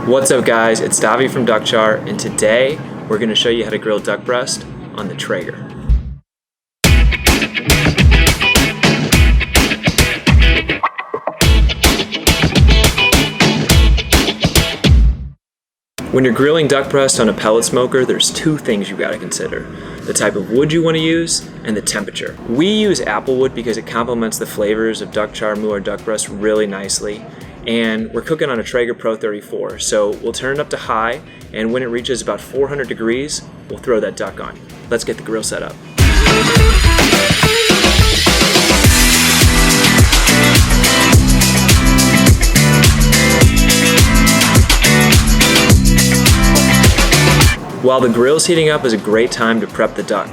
What's up guys, it's Davi from DUCKCHAR, and today we're going to show you how to grill duck breast on the Traeger. When you're grilling duck breast on a pellet smoker, there's two things you got to consider: the type of wood you want to use and the temperature. We use apple wood because it complements the flavors of DUCKCHAR Moulard Duck Breast really nicely. And we're cooking on a Traeger Pro 34, so we'll turn it up to high, and when it reaches about 400 degrees, we'll throw that duck on. Let's get the grill set up. While the grill's heating up is a great time to prep the duck.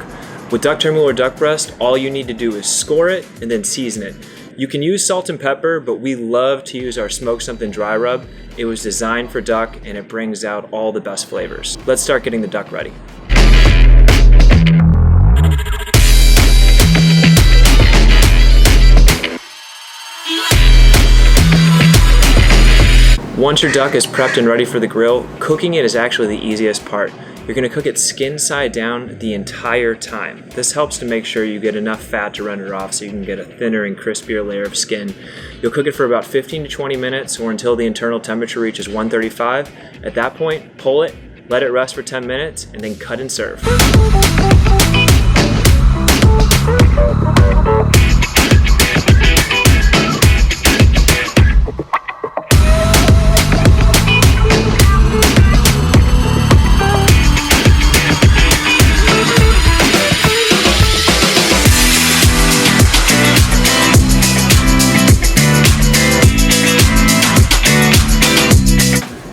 With DUCKCHAR Moulard Duck Breast, all you need to do is score it and then season it. You can use salt and pepper, but we love to use our Smoke Something dry rub. It was designed for duck and it brings out all the best flavors. Let's start getting the duck ready. Once your duck is prepped and ready for the grill, cooking it is actually the easiest part. You're going to cook it skin side down the entire time. This helps to make sure you get enough fat to render off so you can get a thinner and crispier layer of skin. You'll cook it for about 15 to 20 minutes or until the internal temperature reaches 135. At that point, pull it, let it rest for 10 minutes, and then cut and serve.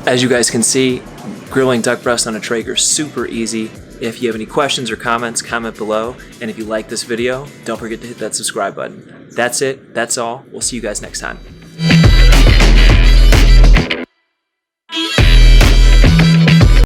As you guys can see, grilling duck breast on a Traeger is super easy. If you have any questions or comments, comment below. And if you like this video, don't forget to hit that subscribe button. That's it. That's all. We'll see you guys next time.